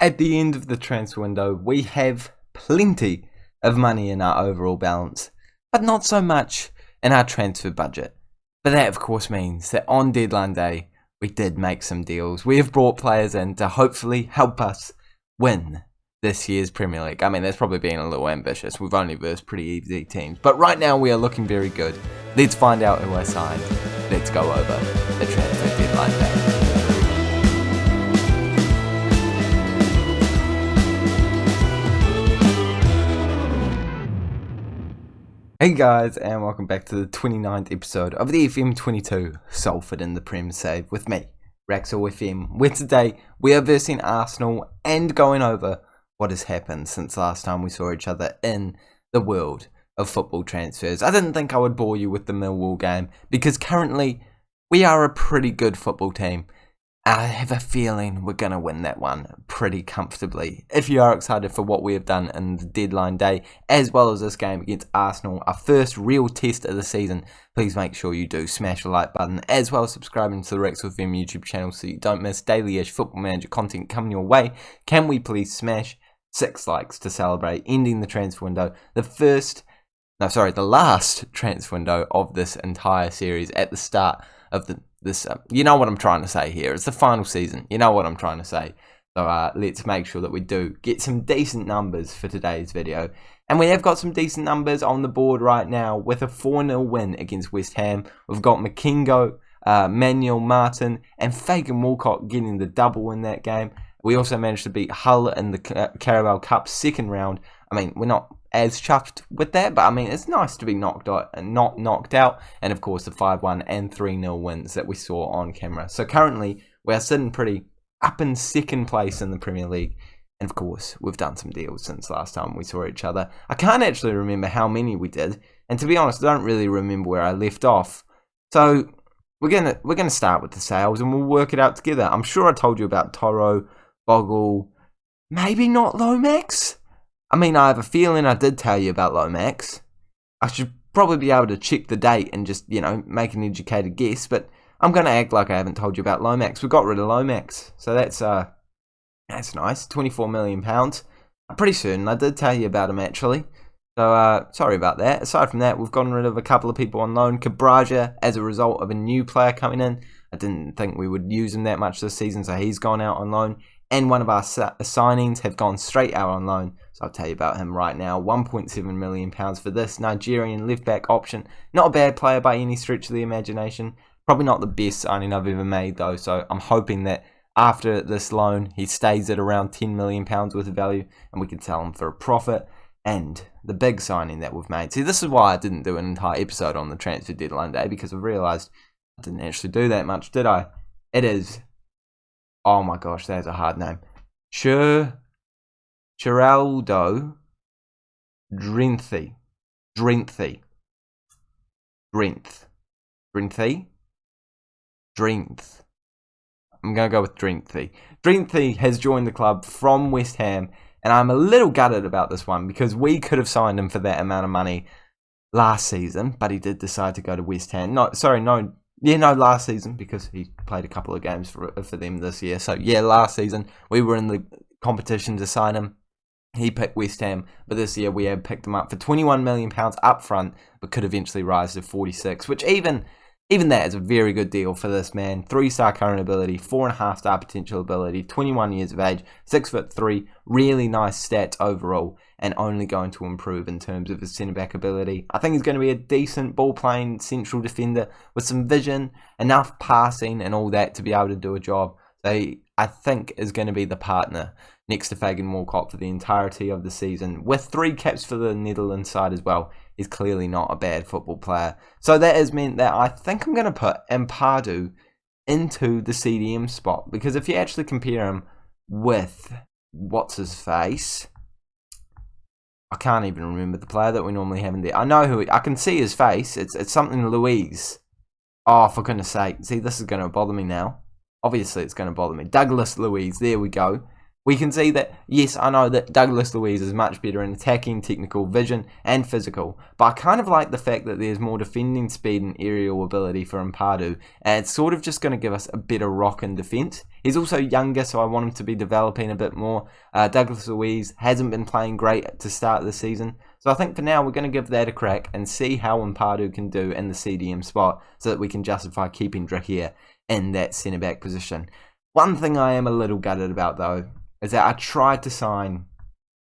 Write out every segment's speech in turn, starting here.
At the end of the transfer window, we have plenty of money in our overall balance, but not so much in our transfer budget. But that, of course, means that on deadline day, we did make some deals. We have brought players in to hopefully help us win this year's Premier League. I mean, that's probably being a little ambitious. We've only versed pretty easy teams. But right now, we are looking very good. Let's find out who I signed. Let's go over the transfer deadline day. Hey guys, and welcome back to the 29th episode of the FM22 Salford in the Prem Save with me, Raxel FM, where today we are versing Arsenal and going over what has happened since last time we saw each other in the world of football transfers. I didn't think I would bore you with the Millwall game because currently we are a pretty good football team. I have a feeling we're going to win that one pretty comfortably. If you are excited for what we have done in the deadline day, as well as this game against Arsenal, our first real test of the season, please make sure you do smash the like button, as well as subscribing to the Rex with FM YouTube channel so you don't miss daily-ish Football Manager content coming your way. Can we please smash 6 likes to celebrate ending the transfer window, the last transfer window of this entire series at the start of this, you know what I'm trying to say here. It's the final season. You know what I'm trying to say. So let's make sure that we do get some decent numbers for today's video. And we have got some decent numbers on the board right now with a 4-0 win against West Ham. We've got Makingo, Manuel Martin, and Fagan Walcott getting the double in that game. We also managed to beat Hull in the Carabao Cup second round. I mean, we're not as chuffed with that, but I mean, it's nice to be knocked out and not knocked out. And of course, the 5-1 and 3-0 wins that we saw on camera. So currently, we're sitting pretty up in second place in the Premier League. And of course, we've done some deals since last time we saw each other. I can't actually remember how many we did. And to be honest, I don't really remember where I left off. So we're gonna start with the sales and we'll work it out together. I'm sure I told you about Toro, Bogle, maybe not Lomax. I mean, I have a feeling I did tell you about Lomax. I should probably be able to check the date and just, make an educated guess, but I'm going to act like I haven't told you about Lomax. We got rid of Lomax, so that's nice. £24 million. I'm pretty certain I did tell you about him, actually. So, sorry about that. Aside from that, we've gotten rid of a couple of people on loan. Cabraja, as a result of a new player coming in. I didn't think we would use him that much this season, so he's gone out on loan. And one of our signings have gone straight out on loan. So I'll tell you about him right now. £1.7 million for this Nigerian left-back option. Not a bad player by any stretch of the imagination. Probably not the best signing I've ever made, though. So I'm hoping that after this loan, he stays at around £10 million worth of value. And we can sell him for a profit. And the big signing that we've made. See, this is why I didn't do an entire episode on the transfer deadline day. Because I've realised I didn't actually do that much, did I? It is... Oh my gosh, that's a hard name. Geraldo Drenthi. Drenth. I'm going to go with Drenthi. Drenthi has joined the club from West Ham, and I'm a little gutted about this one because we could have signed him for that amount of money last season, but he did decide to go to West Ham. Last season, because he played a couple of games for them this year. So, yeah, last season, we were in the competition to sign him. He picked West Ham, but this year we have picked him up for £21 million up front, but could eventually rise to 46, which even that is a very good deal for this man. 3-star current ability, 4.5-star potential ability, 21 years of age, 6'3", really nice stats overall, and only going to improve in terms of his centre-back ability. I think he's going to be a decent ball-playing central defender with some vision, enough passing and all that to be able to do a job. So I think is going to be the partner next to Fagan Walcott for the entirety of the season, with 3 caps for the Netherlands side as well. He's clearly not a bad football player. So that has meant that I think I'm going to put Ampadu into the CDM spot, because if you actually compare him with what's-his-face... I can't even remember the player that we normally have in there. I know who I can see his face. It's something Louise. Oh, for goodness sake. See, this is going to bother me now. Obviously, it's going to bother me. Douglas Louise. There we go. We can see that, yes, I know that Douglas Luiz is much better in attacking, technical, vision, and physical, but I kind of like the fact that there's more defending speed and aerial ability for Mpadu, and it's sort of just going to give us a better rock in defence. He's also younger, so I want him to be developing a bit more. Douglas Luiz hasn't been playing great to start the season, so I think for now we're going to give that a crack and see how Mpadu can do in the CDM spot so that we can justify keeping Drahir in that centre-back position. One thing I am a little gutted about, though, is that I tried to sign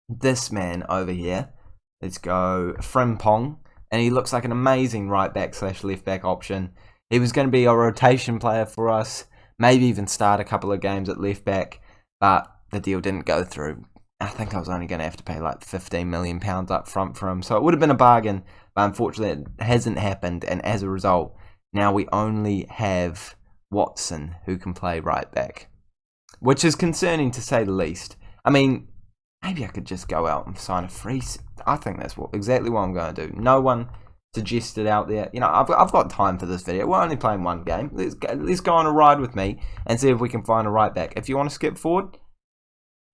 this man over here. Let's go Frimpong, and he looks like an amazing right back / left back option. He was going to be a rotation player for us, maybe even start a couple of games at left back, but the deal didn't go through. I think I was only going to have to pay like £15 million up front for him, so it would have been a bargain, but unfortunately it hasn't happened, and as a result, now we only have Watson who can play right back, which is concerning to say the least. I mean, maybe I could just go out and sign a free. I think that's exactly what I'm going to do. No one suggested out there. You know, I've got time for this video. We're only playing one game. Let's go on a ride with me and see if we can find a right back. If you want to skip forward,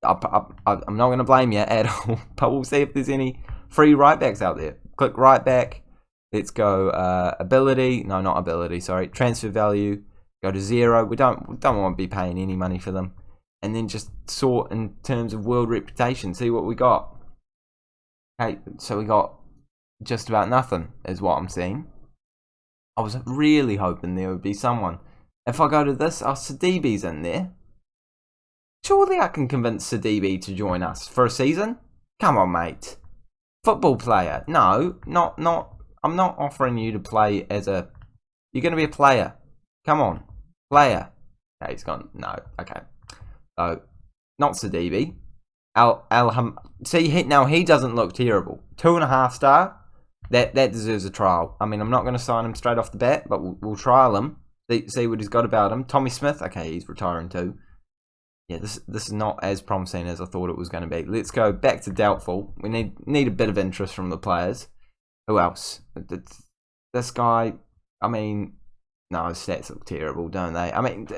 I'm not going to blame you at all, but we'll see if there's any free right backs out there. Click right back. Let's go ability. No, not ability. Sorry, transfer value. Go to 0. We don't want to be paying any money for them. And then just sort in terms of world reputation. See what we got. Okay, so we got just about nothing is what I'm seeing. I was really hoping there would be someone. If I go to this, Sidibe's in there. Surely I can convince Sidibe to join us for a season. Come on, mate. Football player. No, not. I'm not offering you to play as a... You're going to be a player. Come on. Player. Okay, he's gone. No. Okay. So, not Sidibe. See, now he doesn't look terrible. 2.5 star. That deserves a trial. I mean, I'm not going to sign him straight off the bat, but we'll trial him. See what he's got about him. Tommy Smith. Okay, he's retiring too. Yeah, this is not as promising as I thought it was going to be. Let's go back to doubtful. We need a bit of interest from the players. Who else? This guy. I mean... No, his stats look terrible, don't they? I mean,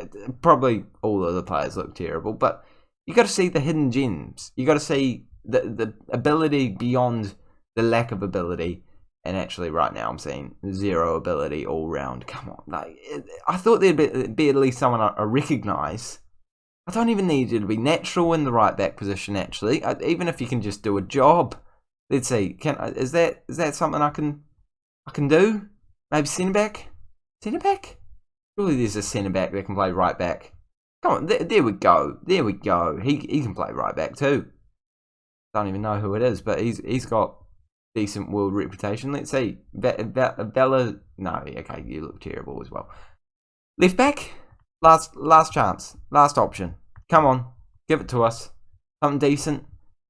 probably all of the players look terrible, but you got to see the hidden gems. You got to see the ability beyond the lack of ability. And actually, right now, I'm seeing 0 ability all round. Come on, like, I thought there'd be at least someone I recognise. I don't even need you to be natural in the right back position. Actually, even if you can just do a job. Let's see. Is that something I can do? Maybe centre back. Centre back? Surely there's a centre back that can play right back. Come on, there we go. There we go. He can play right back too. Don't even know who it is, but he's got decent world reputation. Let's see. Bella. No, okay, you look terrible as well. Left back. Last chance. Last option. Come on, give it to us. Something decent.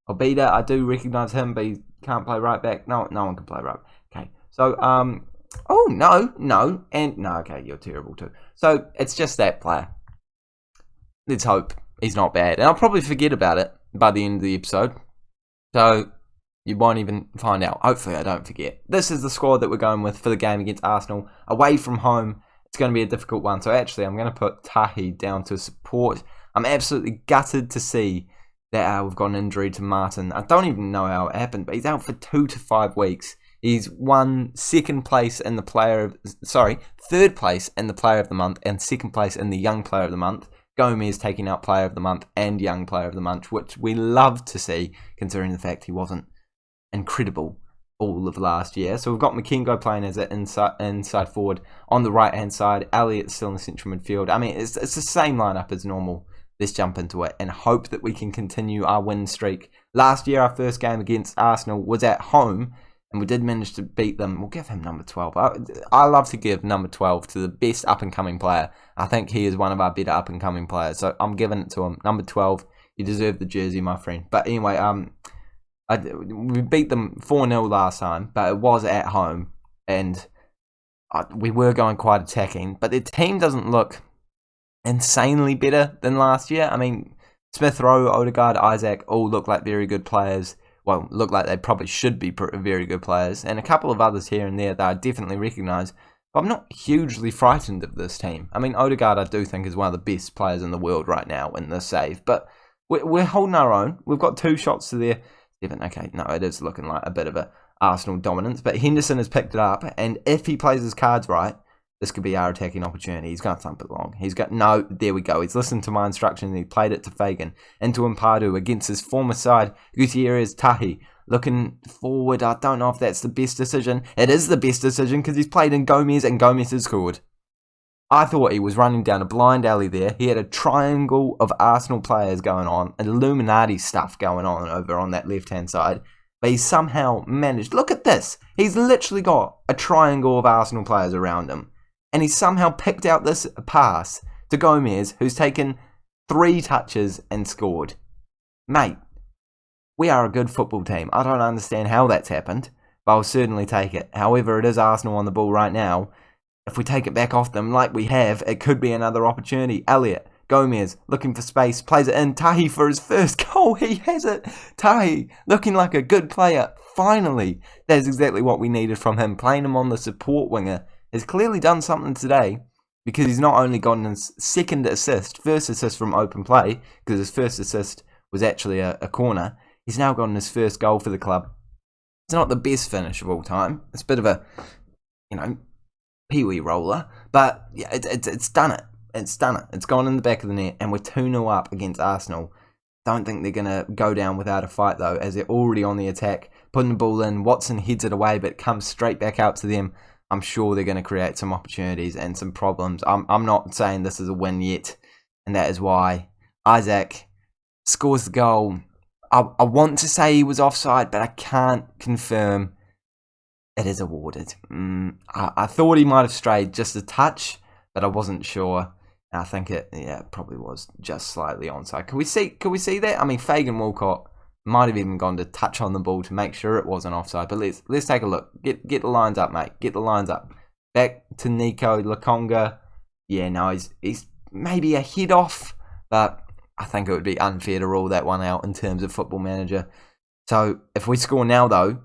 Obita, I do recognise him, but he can't play right back. No one can play right back. Okay, so oh, no, and no, okay, you're terrible too. So, it's just that player. Let's hope he's not bad. And I'll probably forget about it by the end of the episode. So, you won't even find out. Hopefully, I don't forget. This is the squad that we're going with for the game against Arsenal. Away from home, it's going to be a difficult one. So, actually, I'm going to put Tahi down to support. I'm absolutely gutted to see that we've got an injury to Martin. I don't even know how it happened, but he's out for 2 to 5 weeks. He's won third place in the Player of the Month and second place in the Young Player of the Month. Gomez taking out Player of the Month and Young Player of the Month, which we love to see, considering the fact he wasn't incredible all of last year. So we've got Makengo playing as an inside forward on the right-hand side. Elliott's still in the central midfield. I mean, it's the same lineup as normal. Let's jump into it and hope that we can continue our win streak. Last year, our first game against Arsenal was at home, and we did manage to beat them. We'll give him number 12. I love to give number 12 to the best up-and-coming player. I think he is one of our better up-and-coming players. So I'm giving it to him. Number 12, you deserve the jersey, my friend. But anyway, we beat them 4-0 last time, but it was at home. And we were going quite attacking. But their team doesn't look insanely better than last year. I mean, Smith Rowe, Odegaard, Isaac all look like very good players. Well, look like they probably should be very good players. And a couple of others here and there that I definitely recognise. But I'm not hugely frightened of this team. I mean, Odegaard I do think is one of the best players in the world right now in this save. But we're holding our own. We've got 2 shots to their 7. Okay, no, it is looking like a bit of a Arsenal dominance, but Henderson has picked it up, and if he plays his cards right, this could be our attacking opportunity. He's going to thump it long. No, there we go. He's listened to my instructions and he played it to Fagan. Into Mpadu against his former side. Gutierrez Tahi looking forward. I don't know if that's the best decision. It is the best decision because he's played in Gomez and Gomez has scored. I thought he was running down a blind alley there. He had a triangle of Arsenal players going on, Illuminati stuff going on over on that left-hand side. But he somehow managed. Look at this. He's literally got a triangle of Arsenal players around him. And he somehow picked out this pass to Gomez, who's taken 3 touches and scored. Mate, we are a good football team. I don't understand how that's happened, but I'll certainly take it. However, it is Arsenal on the ball right now. If we take it back off them like we have, it could be another opportunity. Elliot, Gomez, looking for space, plays it in. Tahi for his first goal. He has it. Tahi, looking like a good player. Finally, that is exactly what we needed from him. Playing him on the support winger has clearly done something today, because he's not only gotten his second assist, first assist from open play, because his first assist was actually a corner. He's now gotten his first goal for the club. It's not the best finish of all time. It's a bit of a, pee-wee roller, but yeah, it's done it. It's done it. It's gone in the back of the net, and we're 2-0 up against Arsenal. Don't think they're going to go down without a fight, though, as they're already on the attack, putting the ball in. Watson heads it away, but it comes straight back out to them. I'm sure they're going to create some opportunities and some problems. I'm not saying this is a win yet, and that is why Isaac scores the goal. I want to say he was offside, but I can't confirm. It is awarded. I thought he might have strayed just a touch, but I wasn't sure. And I think it probably was just slightly onside. Could we see that? I mean, Fagan Walcott might have even gone to touch on the ball to make sure it wasn't offside. But let's take a look. Get the lines up, mate. Get the lines up. Back to Nico Lakonga. Yeah, no, he's maybe a head off, but I think it would be unfair to rule that one out in terms of Football Manager. So if we score now, though,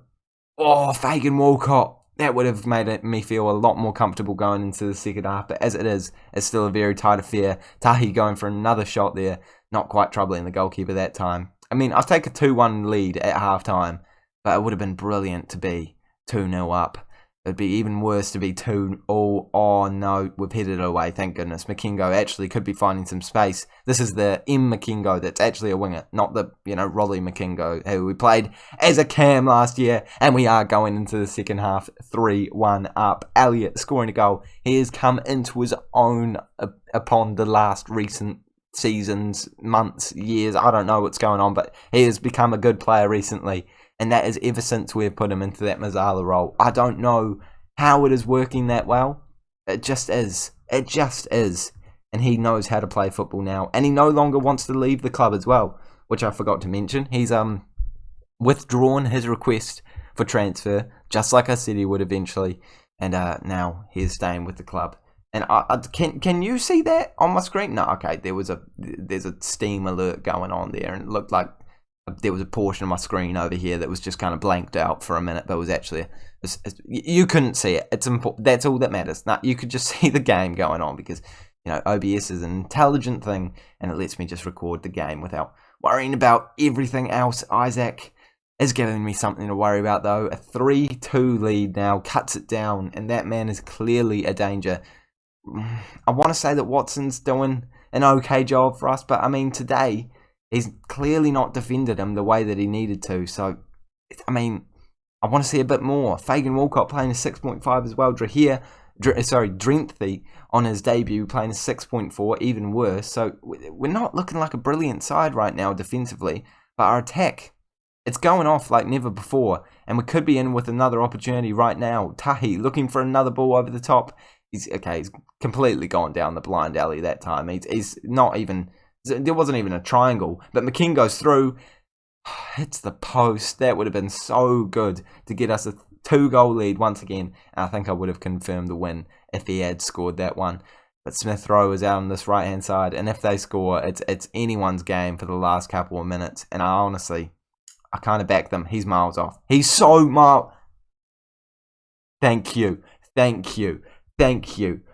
Fagan Walcott, that would have made me feel a lot more comfortable going into the second half. But as it is, it's still a very tight affair. Tahi going for another shot there, not quite troubling the goalkeeper that time. I mean, I'll take a 2-1 lead at half-time, but it would have been brilliant to be 2-0 up. It would be even worse to be 2-0. Oh, no, we've headed it away, thank goodness. Makingo actually could be finding some space. This is the M. Makingo that's actually a winger, not the, Rolly Makingo, who we played as a cam last year, and we are going into the second half 3-1 up. Elliot scoring a goal. He has come into his own upon the last recent seasons, months, years. I don't know what's going on, but he has become a good player recently. And that is ever since we've put him into that Mazzala role. I don't know how it is working that well. It just is. It just is. And he knows how to play football now. And he no longer wants to leave the club as well, which I forgot to mention. He's withdrawn his request for transfer, just like I said he would eventually. And now he's staying with the club. And can you see that on my screen? No, okay. There's a Steam alert going on there, and it looked like there was a portion of my screen over here that was just kind of blanked out for a minute, but it was actually you couldn't see it. It's important. That's all that matters. No, you could just see the game going on because OBS is an intelligent thing, and it lets me just record the game without worrying about everything else. Isaac is giving me something to worry about, though. A 3-2 lead now cuts it down, and that man is clearly a danger. I want to say that Watson's doing an okay job for us, but I mean today he's clearly not defended him the way that he needed to. So, I mean, I want to see a bit more. Fagan Walcott playing a 6.5 as well. Drenthi on his debut playing a 6.4, even worse. So, we're not looking like a brilliant side right now defensively. But our attack, it's going off like never before. And we could be in with another opportunity right now. Tahi looking for another ball over the top. He's completely gone down the blind alley that time. He's not even... There wasn't even a triangle, but McKinn goes through, hits the post. That would have been so good to get us a 2-goal lead once again. And I think I would have confirmed the win if he had scored that one. But Smith Rowe is out on this right-hand side, and if they score, it's anyone's game for the last couple of minutes. And I kind of back them. He's miles off. He's so miles... Thank you.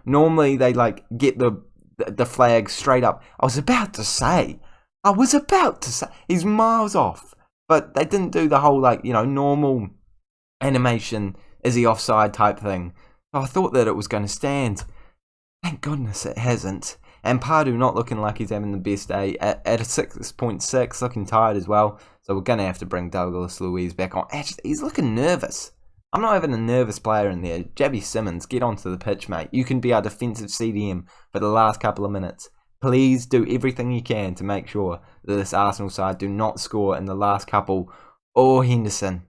Normally, they get the flag straight up. I was about to say, I was about to say, he's miles off. But they didn't do the whole, like, normal animation, is he offside type thing. So I thought that it was going to stand. Thank goodness it hasn't. And Pardew not looking like he's having the best day at a 6.6, looking tired as well. So we're going to have to bring Douglas Luiz back on. Actually, he's looking nervous. I'm not having a nervous player in there. Javi Simmons, get onto the pitch, mate. You can be our defensive CDM for the last couple of minutes. Please do everything you can to make sure that this Arsenal side do not score in the last couple. Or Henderson.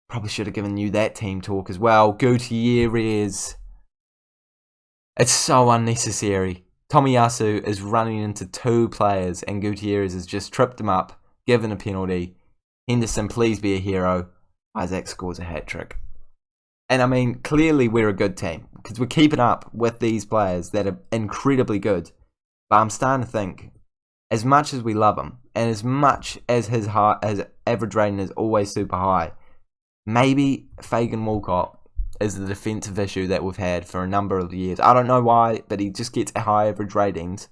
Probably should have given you that team talk as well. Gutierrez. It's so unnecessary. Tomiyasu is running into 2 players and Gutierrez has just tripped him up, given a penalty. Henderson, please be a hero. Isaac scores a hat-trick. And I mean, clearly we're a good team because we're keeping up with these players that are incredibly good. But I'm starting to think, as much as we love him, and as much as his average rating is always super high, maybe Fagan Walcott is the defensive issue that we've had for a number of years. I don't know why, but he just gets high average ratings.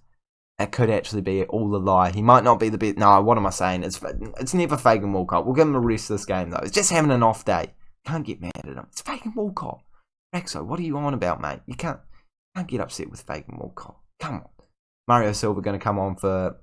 It could actually be all a lie. He might not be the best. No, what am I saying? It's never Fagan Walcott. We'll give him a rest of this game, though. It's just having an off day. Can't get mad at him. It's Fagan Walcott. Rexo, what are you on about, mate? You can't get upset with Fagan Walcott. Come on. Mario Silva going to come on for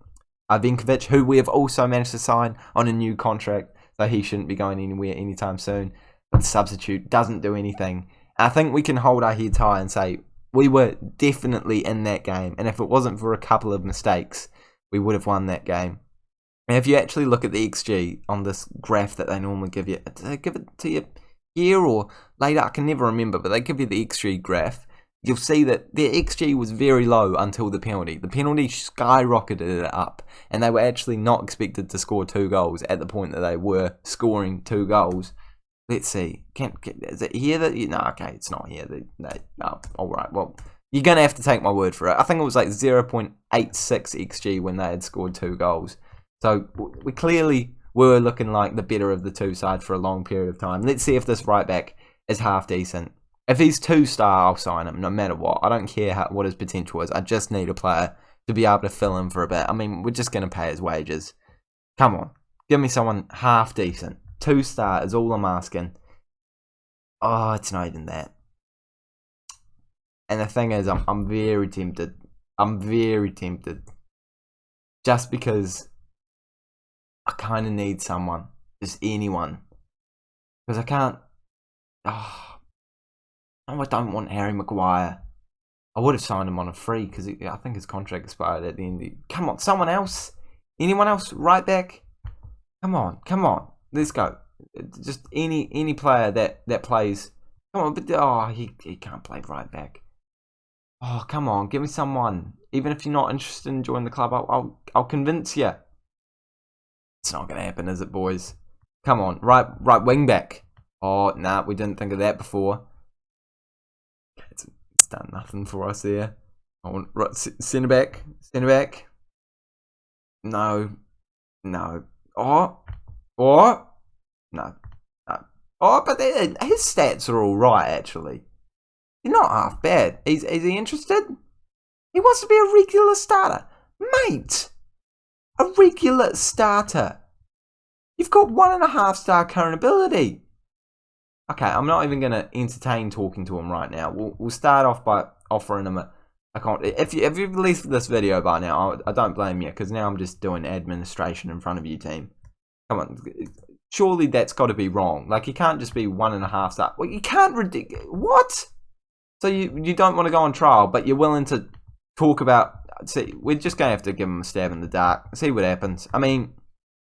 Vinkovic, who we have also managed to sign on a new contract, so he shouldn't be going anywhere anytime soon. But the substitute doesn't do anything. I think we can hold our heads high and say we were definitely in that game, and if it wasn't for a couple of mistakes, we would have won that game. And if you actually look at the XG on this graph that they normally give you, do they give it to you here or later? I can never remember, but they give you the XG graph. You'll see that their XG was very low until the penalty. The penalty skyrocketed it up, and they were actually not expected to score 2 goals at the point that they were scoring 2 goals. Let's see. Is it here that no? Okay, it's not here. No, all right. Well, you're gonna have to take my word for it. I think it was like 0.86 xG when they had scored 2 goals. So we clearly were looking like the better of the 2 sides for a long period of time. Let's see if this right back is half decent. If he's 2-star, I'll sign him no matter what. I don't care what his potential is. I just need a player to be able to fill in for a bit. I mean, we're just gonna pay his wages. Come on, give me someone half decent. 2-star is all I'm asking. Oh, it's not even that. And the thing is, I'm very tempted. I'm very tempted. Just because I kind of need someone. Just anyone. Because I can't... Oh, I don't want Harry Maguire. I would have signed him on a free because I think his contract expired at the end of the... Come on, someone else? Anyone else? Right back? Come on, come on. Let's go. Just any player that plays. Come on, but he can't play right back. Oh, come on, give me someone. Even if you're not interested in joining the club, I'll convince you. It's not gonna happen, is it, boys? Come on, right wing back. Oh, nah, we didn't think of that before. It's done nothing for us there. I want right centre back. No. Oh. No. Oh, but his stats are all right, actually. He's not half bad. Is he interested? He wants to be a regular starter. Mate! A regular starter. You've got 1.5-star current ability. Okay, I'm not even going to entertain talking to him right now. We'll start off by offering him a if you've released this video by now, I don't blame you, because now I'm just doing administration in front of you, team. Come on. Surely that's got to be wrong. Like, you can't just be 1.5 star. Well, you can't what? So you don't want to go on trial, but you're willing to talk about... See, we're just going to have to give him a stab in the dark. See what happens. I mean,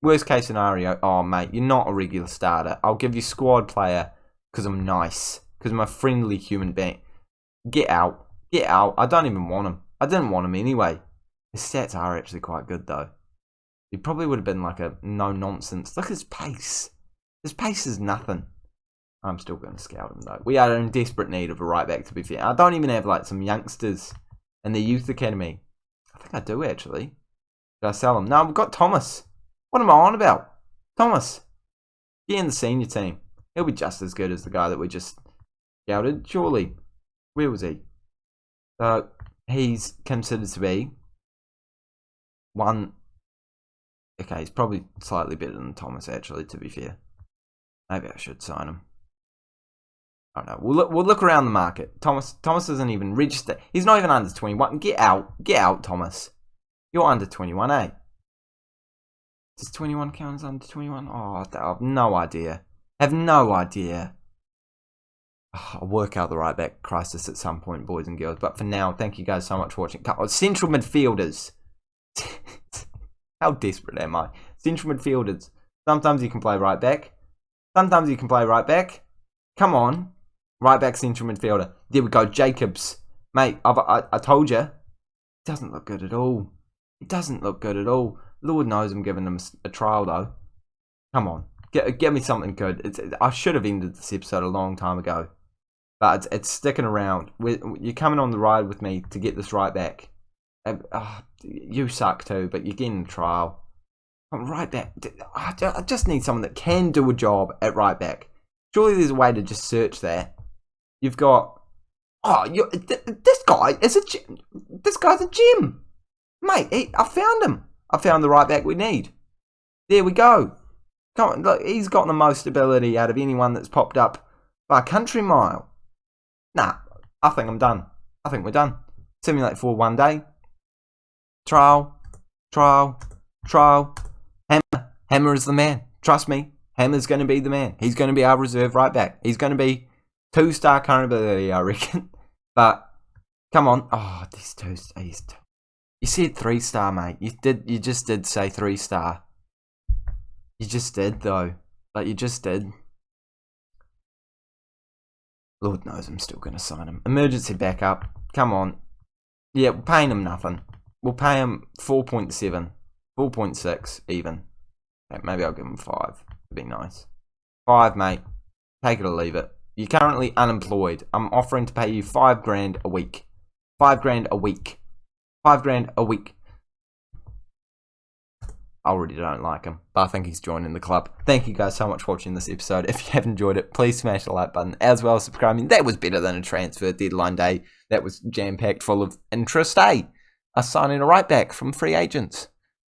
worst case scenario, oh, mate, you're not a regular starter. I'll give you squad player because I'm nice. Because I'm a friendly human being. Get out. Get out. I don't even want him. I didn't want him anyway. His stats are actually quite good, though. He probably would have been like a no-nonsense. Look at his pace. His pace is nothing. I'm still going to scout him, though. We are in desperate need of a right-back, to be fair. I don't even have, like, some youngsters in the youth academy. I think I do, actually. Did I sell him? No, we've got Thomas. What am I on about? Thomas. Get in the senior team. He'll be just as good as the guy that we just scouted, surely. Where was he? So, he's considered to be one Okay, he's probably slightly better than Thomas, actually, to be fair. Maybe I should sign him. I don't know. We'll look around the market. Thomas isn't even registered. He's not even under 21. Get out. Get out, Thomas. You're under 21, eh? Does 21 count as under 21? Oh, I have no idea. I have no idea. Oh, I'll work out the right back crisis at some point, boys and girls. But for now, thank you guys so much for watching. Central midfielders. How desperate am I? Central midfielders. Sometimes you can play right back. Sometimes you can play right back. Come on. Right back central midfielder. There we go. Jacobs. Mate, I told you. It doesn't look good at all. It doesn't look good at all. Lord knows I'm giving them a trial, though. Come on. Get me something good. I should have ended this episode a long time ago. But it's sticking around. You're coming on the ride with me to get this right back. You suck too, but you're getting a trial. I'm right back. I just need someone that can do a job at right back. Surely there's a way to just search that. You've got... this guy is this guy's a gem. Mate, I found him. I found the right back we need. There we go. Come on, look, he's got the most ability out of anyone that's popped up by a country mile. Nah, I think I'm done. I think we're done. Simulate for one day. Trial. Hammer is the man. Trust me, Hammer's going to be the man. He's going to be our reserve right back. He's going to be 2-star current ability, I reckon. But, come on. Oh, these 2 stars. You said 3-star, mate. You just did say 3-star. You just did, though. Like, you just did. Lord knows I'm still going to sign him. Emergency backup. Come on. Yeah, we're paying him nothing. We'll pay him 4.7. 4.6 even. Okay, maybe I'll give him 5. It'd be nice. 5, mate. Take it or leave it. You're currently unemployed. I'm offering to pay you $5,000 a week. $5,000 a week. $5,000 a week. I already don't like him, but I think he's joining the club. Thank you guys so much for watching this episode. If you have enjoyed it, please smash the like button as well as subscribing. That was better than a transfer deadline day. That was jam-packed full of interest, eh? Us signing a right back from free agents.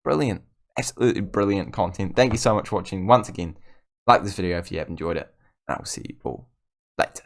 Brilliant. Absolutely brilliant content. Thank you so much for watching once again. Like this video if you have enjoyed it. And I will see you all later.